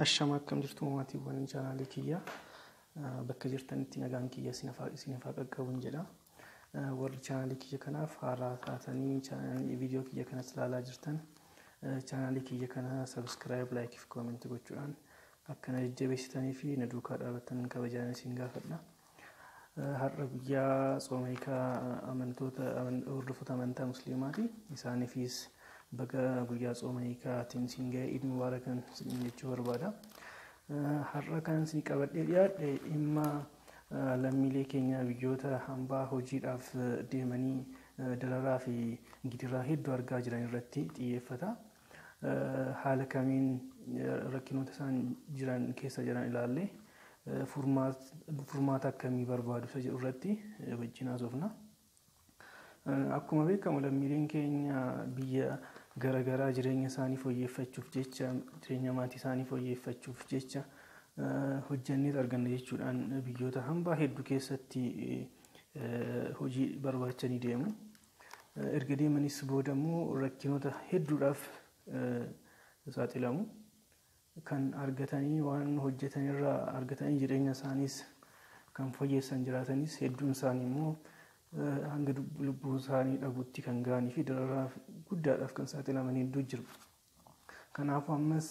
Ashama akkam jirtu maatiiwwan chaanaalii kiyya bakka jirtanitti nagaan kiyya sinafaa qaqqabuun jedha. Warri chaanaalii kiyya kanaaf haaraa taatanii chaanaalii viidiyoo kiyya kanas ilaalaa jirtan chaanaalii kiyya kana subscribe, like fi comment gochuudhaan akkana jajjabeessitanii fi na duukaa dhaabattan kabajaan isin gaafadha. Har'a guyyaa Tsoomaayikaa hordoftoota amantaa Musliimaati. Isaaniifis baga guyyaa Tsoomaayiikaatiin isin ga'e Iid Mubaarakan jechuu barbaada. Har'a kan isin qabadhee dhiyaadhe dhimma lammiilee keenya biyyoota hambaa hojiidhaaf deemanii dararaa fi gidiraa hedduu argaa jiran irratti xiyyeeffata. Haala kamiin rakkinoota isaan jiran keessa jiran ilaallee furmaata akkamii barbaadu isa jedhu irratti wajjin haasofna. Akkuma beekamu lammiileen keenya biyya garaagaraa jireenya isaanii fooyyeffachuuf jecha jireenya maatii isaanii fooyyeffachuuf jecha hojjannee arganna jechuudhaan biyyoota hambaa hedduu keessatti hojii barbaachanii deemu. Erga deemanis booda immoo rakkinoota hedduudhaaf saaxilamu. Kan argatanii waan hojjetan irraa argatanii jireenya isaaniis kan fooyyessan jiraatanis hedduun isaanii immoo hanga lubbuu isaanii dhabuutti kan ga'anii fi dararaa guddaadhaaf kan saaxilaman hedduu jiru. Kanaafuu ammas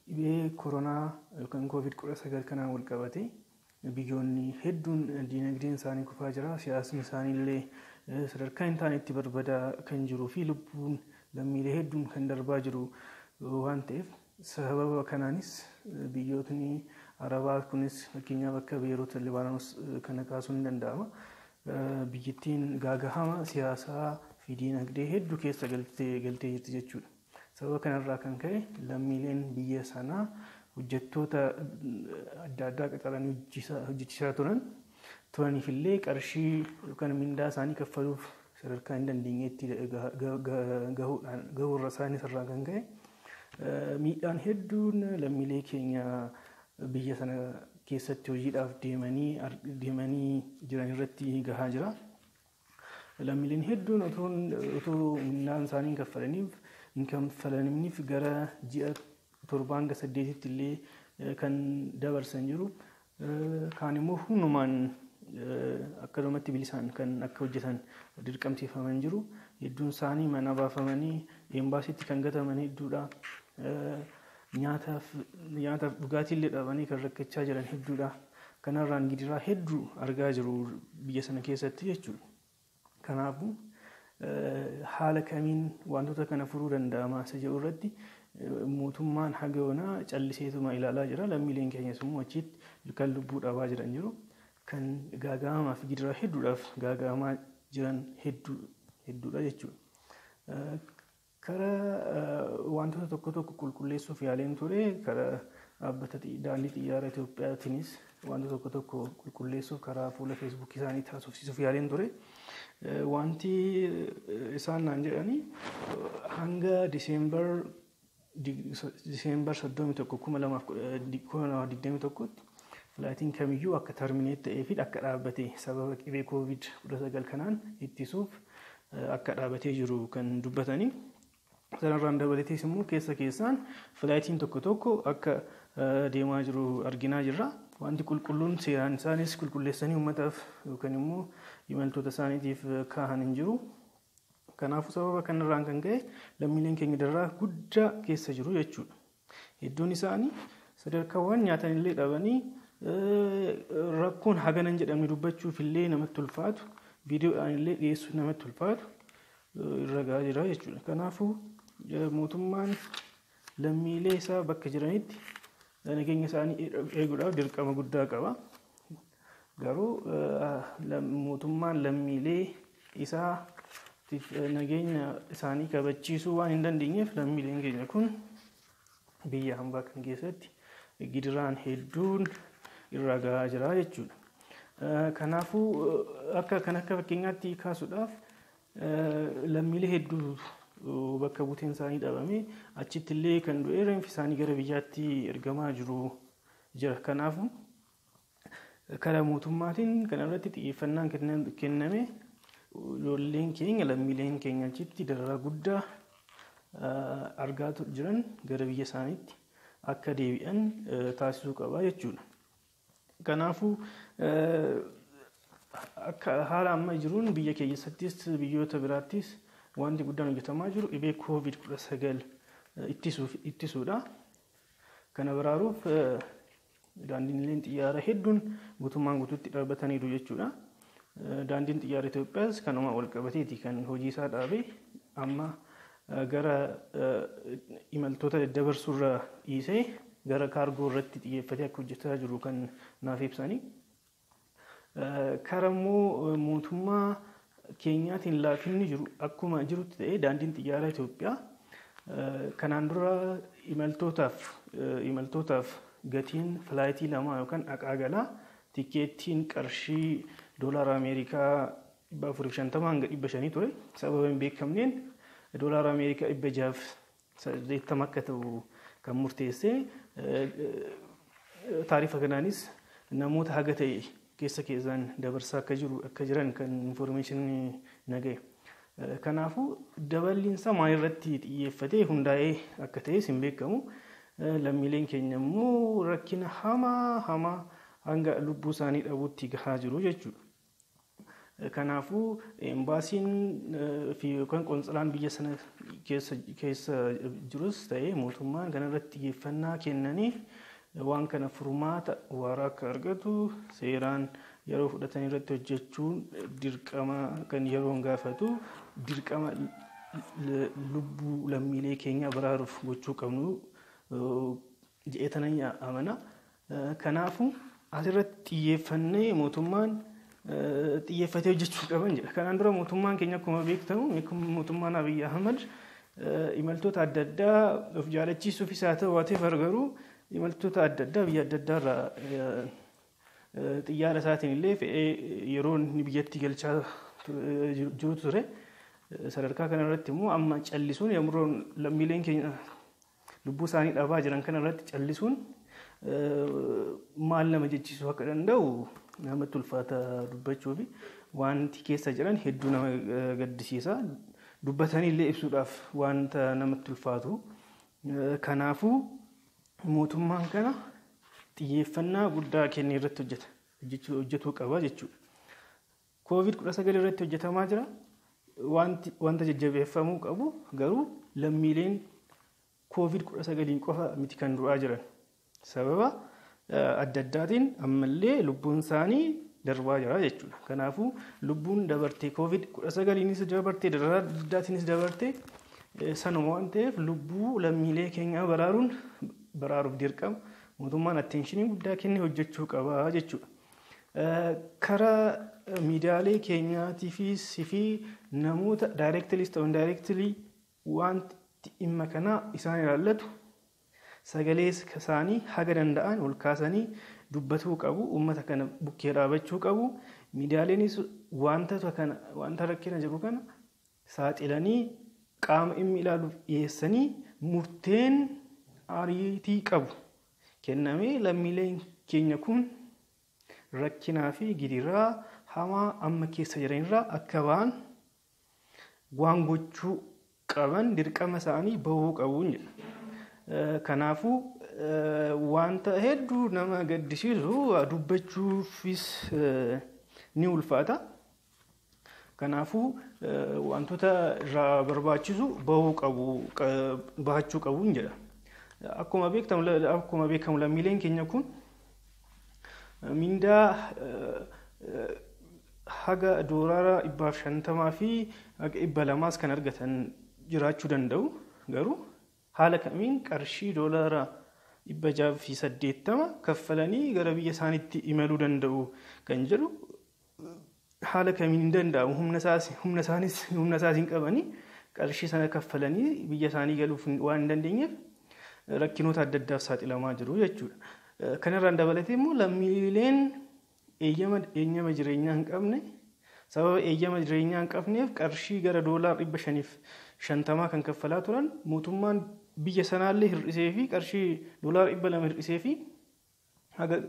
dhibee koronaa yookaan COVID-19 kanaan wal qabate biyyoonni hedduun diinagdeen isaanii kufaa jira. Siyaasni isaanii illee sadarkaa hin taanetti barbadaa kan jiruu fi lubbuun lammiilee hedduun kan darbaa jiru waan ta'eef sababa kanaanis biyyootni Arabaa kunis fakkeenyaaf akka biyyoota Libaanos kana kaasuun ni danda'ama. Biyyattiin gaagahama siyaasaa fi diinagdee hedduu keessa galtee jirti jechuudha. Sababa kanarraa kan ka'e lammiileen biyya sanaa hojjettoota adda addaa qaxaranii hojjechiisaa turaniif illee qarshii yookaan mindaa isaanii kaffaluuf sadarkaa hin dandeenyetti gahuurra isaaniis irraa kan ka'e miidhaan hedduun lammiilee keenya biyya sana keessatti hojiidhaaf deemanii jiran irratti gahaa jira. Lammiileen hedduun otoo mindaan isaanii hin kaffalaniif gara ji'a 7 hanga 8tti illee kan dabarsan jiru. Kaan immoo hundumaan akkanumatti bilisaan kan akka hojjetan dirqamsiifaman jiru. Hedduun isaanii mana baafamanii embaasiitti kan gataman hedduudha. Nyaataaf dhugaatii illee dhabanii kan rakkachaa jiran hedduudha. Kanarraan gidiraa hedduu argaa jiru biyya sana keessatti jechuudha. Kanaafuu haala kamiin wantoota kana furuu danda'ama isa jedhu irratti mootummaan haga yoonaa calliseetuma ilaalaa jira. Lammiileen keenyas immoo achitti kan lubbuu dhabaa jiran jiru. Kan gaaga'amaa fi gidiraa hedduudhaaf gaaga'amaa jiran hedduudha jechuudha. Karaa wantoota tokko qulqulleessuuf yaaleen ture karaa dhaabbata daandii xiyyaara Itoophiyaatiinis wantoota tokko qulqulleessuuf karaa fuula Facebook isaanii taasisuuf yaaleen ture. Wanti isaan naan jedhanii hanga Diseembar 31 2021 filaayitiin kamiyyuu akka termineet ta'ee fi akka dhaabbate sababa dhibee COVID-19 kanaan ittisuuf akka dhaabatee jiru kan dubbatanii. Sanarraan dabalatees immoo keessaan filaayitiin tokko akka deemaa jiru arginaa jirra. Wanti qulqulluun seeraan isaanis qulqulleessanii uummataaf yookaan immoo imaltoota isaaniitiif kaahan hin jiru. Kanaafuu sababa kanarraan kan ka'e lammiileen keenya dararaa guddaa keessa jiru jechuudha. Hedduun isaanii sadarkaawwan nyaatan illee dhabanii rakkoon hagana hin jedhamne dubbachuuf illee namatti ulfaatu, viidiyoodhaan illee dhiyeessuuf namatti ulfaatu irra gahaa jira jechuudha. Kanaafuu mootummaan lammiilee isaa bakka jiranitti nageenya isaanii eeguudhaaf dirqama guddaa qaba. Garuu mootummaan lammiilee isaa nageenya isaanii kabachiisuu waan hin dandeenyeef lammiileen keenya kun biyya hambaa kan keessatti gidiraan hedduun irra gahaa jira jechuudha. Kanaafuu akka fakkeenyaatti kaasuudhaaf lammiilee hedduu bakka buuteen isaanii dhabame achitti illee kan du'e reenfi isaanii gara biyyaatti ergamaa jira. Kanaafuu karaa mootummaatiin kana irratti xiyyeeffannaan kenname ijoolleen keenya lammiileen keenya achitti dararaa guddaa argaa jiran gara biyya isaaniitti akka deebi'an taasisuu qaba jechuudha. Kanaafuu akka haala amma jiruun biyya keessattis biyyoota biraattis wanti guddaan hojjetamaa jiru dhibee COVID-19 ittisuudha. Kana baraaruuf daandiileen xiyyaara hedduun guutummaan guutuutti dhaabbataniiru jechuudha. Daandiin xiyyaara Itoophiyaas kanuma wal qabateeti kan hojii isaa dhaabee amma gara imaltoota daddabarsuurra dhiisee gara kaargoo irratti xiyyeeffatee akka hojjetaa jiru kan naaf ibsanii. Karammoo mootummaa keenyaatiin laafinni jiru akkuma jirutti ta'ee daandiin xiyyaara Itoophiyaa kanaan dura imaltootaaf gatiin filaayitii lamaa yookaan dhaqaa galaa tikeettiin qarshii doolaara Ameerikaa 450 hanga 500 ture. Sababa hin beekamneen doolaara Ameerikaa 680 akka ta'u kan murteessee taarifa kanaanis namoota haga ta'e keessaan dabarsaa akka jiran kan information nagaya. Kanaafuu daballiinsa maalirratti xiyyeeffatee hundaa'ee akka ta'es hin beekamu. Lammiileen keenya immoo rakkina hamaa hanga lubbuu isaanii dhabuutti gahaa jiru jechuudha. Kanaafuu embaasiin fi yookaan qonsilaan biyya sana keessa jirus ta'ee mootummaan kanarratti xiyyeeffannaa kennanii waan kana furmaata waaraa akka argatu seeraan yeroo fudhatan irratti hojjechuun dirqama kan yeroon gaafatu dirqama lubbuu lammiilee keenya baraaruuf gochuu qabnu jedhanii amana. Kanaafuu asirratti xiyyeeffannee mootummaan xiyyeeffatee hojjechuu qaban jedha. Kanaan dura mootummaan keenya akkuma beektamu mootummaan Abiy Ahmed imaltoota adda addaa of jaalachiisuufis haa ta'u waateef garuu imaltoota adda addaa biyya adda addaarraa xiyyaara isaatiin illee fe'ee yeroo inni biyyatti galchaa jiru ture. Sadarkaa kanarratti immoo amma callisuun yeroo lammiileen keenya lubbuu isaanii dhabaa jiran kanarratti callisuun maal nama jechisuu akka danda'u namatti ulfaata dubbachuufi wanti keessa jiran hedduu nama gaddisiisa. Dubbatanii illee ibsuudhaaf wanta namatti ulfaatu. Kanaafuu mootummaan kana xiyyeeffannaa guddaa kennee irratti hojjetuu qaba jechuudha. COVID-19 irratti hojjetamaa jira. Wanta jajjabeeffamuu qabu garuu lammiileen COVID-19 qofa miti kan du'aa jiran. Sababa adda addaatiin ammallee lubbuun isaanii darbaa jira jechuudha. Kanaafuu lubbuun dabartee COVID-19nis dabartee dararaa adda addaatiinis dabartee sanuma waan ta'eef lubbuu lammiilee keenyaa baraaruuf dirqama mootummaan attentionii guddaa kennee hojjechuu qaba jechuudha. Karaa miidiyaalee keenyaatiifis fi namoota directly ta'u indirectly wanti dhimma kana isaan ilaallatu sagalee isaanii haga danda'an ol kaasanii dubbatuu qabu. Uummata kana bukkee dhaabachuu qabu. Miidiyaaleenis wanta rakkina jiru kana saaxilanii qaama dhimmi ilaaluuf dhiyeessanii murteen ariitii qabu kennamee lammiileen keenya kun rakkinaa fi gidiraa hamaa amma keessa jiranirraa akka ba'an waan gochuu qaban dirqama isaanii bahuu qabuun jedha. Kanaafuu wanta hedduu nama gaddisiisu dubbachuufis ni ulfaata. Kanaafuu wantoota irraa barbaachisu bahachuu qabuun jedha. Akkuma beekamu lammiileen keenya kun mindaa haga doolaara 150 fi 200 kan argatan jiraachuu danda'u. Garuu haala kamiin qarshii doolaara 680 kaffalanii gara biyya isaaniitti imaluu danda'u kan jedhu haala kamiin hin danda'amu. Humna isaanii qabanii qarshii sana kaffalanii biyya isaanii galuuf waan hin dandeenyeef rakkinoota adda addaaf saaxilamaa jiru jechuudha. Kanarraan dabalatee immoo lammiileen eeyyama jireenyaa hin qabne sababa eeyyama jireenyaa hin qabneef qarshii gara doolaara 550 kan kaffalaa turan mootummaan biyya sanaallee hir'isee fi qarshii doolaara 200 hir'isee fi haga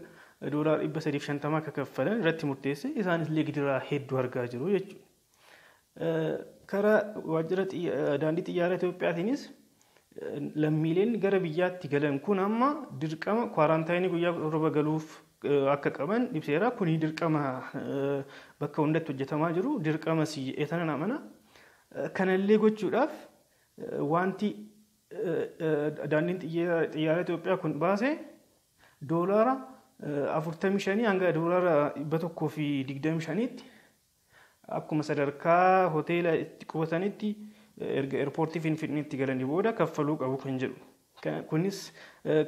doolaara 350 akka kaffalan irratti murteesse. Isaanis illee gidiraa hedduu argaa jiru jechuudha. Karaa waajjira daandii xiyyaara Itoophiyaatiinis lammiileen gara biyyaatti galan kun amma dirqama kwarantaayinii guyyaa 7 galuuf akka qaban ibseera. Kuni dirqama bakka hundatti hojjetamaa jiru dirqama si'eetan amana. Kanallee gochuudhaaf wanti daandiin xiyyaara Itoophiyaa kun baase doolaara 45 hanga doolaara 125tti akkuma sadarkaa hoteela itti qubatanitti erga airportii Finfinneetti galanii booda kaffaluu qabu kan jedhu. Kunis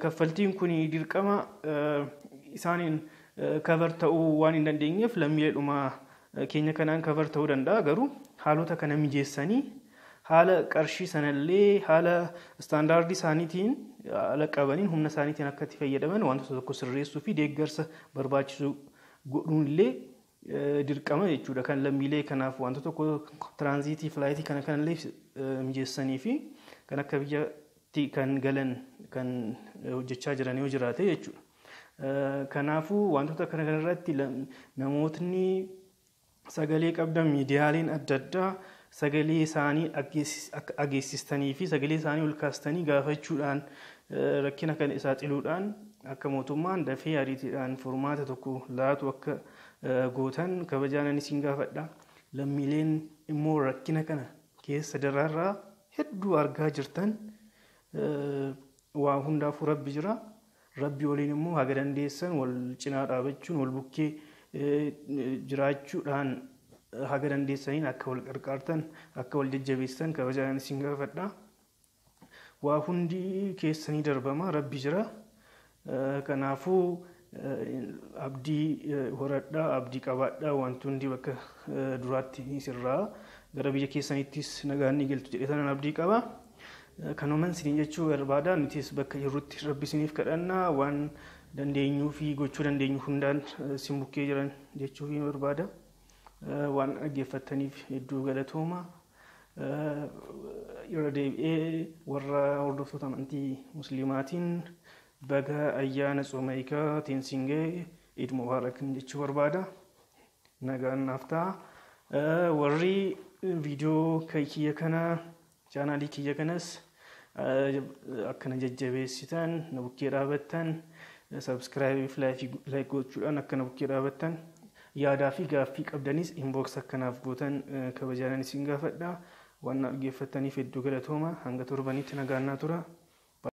kaffaltiin kun dirqama isaaniin cover ta'uu waan hin dandeenyeef lammiileedhuma keenya kanaan cover ta'uu danda'a. Garuu haalota kana mijeessanii haala qarshii sanallee haala standaardii isaaniitiin haala qabaniin humna isaaniitiin akka itti fayyadaman wantoota tokko sirreessuu fi deeggarsa barbaachisu godhuunillee dirqama jechuudha. Kan lammiilee kanaaf wantoota tokko tiraanziitii filaayitii kanallee mijeessanii fi kan akka biyyatti kan galan kan hojjechaa jiran yoo jiraate jechuudha. Kanaafuu wantoota kanarratti namootni sagalee qabdan miidiyaaleen adda addaa sagalee isaanii ageessistanii fi sagalee isaanii ol kaastanii gaafachuudhaan rakkina kana saaxiluudhaan akka mootummaan dafee ariitiidhaan furmaata tokko laatu akka gootan kabajaan isin gaafadha. Lammiileen immoo rakkina kana keessa daraarraa hedduu argaa jirtan waa hundaafuu Rabbi jira. Rabbi waliin immoo haga dandeessan wal cinaa dhaabachuun wal bukkee jiraachuudhaan haga dandeessaniin akka wal qarqaartan akka wal jajjabeessan kabajaan isin gaafadha. Waa hundi keessanii darbama Rabbi jira. Kanaafuu abdii horadhaa abdii qabaadhaa wanti hundi bakka duraatti sirraa gara biyya keessanittis nagaan ni galtu jedhee sanan abdii qaba. Kanumaan isin jechuu barbaada. Nutis bakka jirrutti Rabbi isiniif kadhannaa waan dandeenyuu fi gochuu dandeenyu hundaan isin bukkee jiran jechuu barbaada. Waan dhaggeeffataniif hedduu galatooma. Irra deebi'ee warra hordoftoota amantii musliimaatiin baga ayyaana tsooma hiikaatiin singee Eid Mubaarak jechuu barbaada. Nagaan naaf ta'a. Warri viidiyoo kiyya kana chaanaalii kiyya kanas akkana jajjabeessitan na bukkee dhaabattan subscribe fi like gochuudhaan akkana bukkee dhaabattan yaadaa fi gaaffii qabdanis inbox akkanaaf gootan kabajaan isin gaafadha. Waan dhaggeeffataniif hedduu galatooma. Hanga torbanitti nagaan naa tura.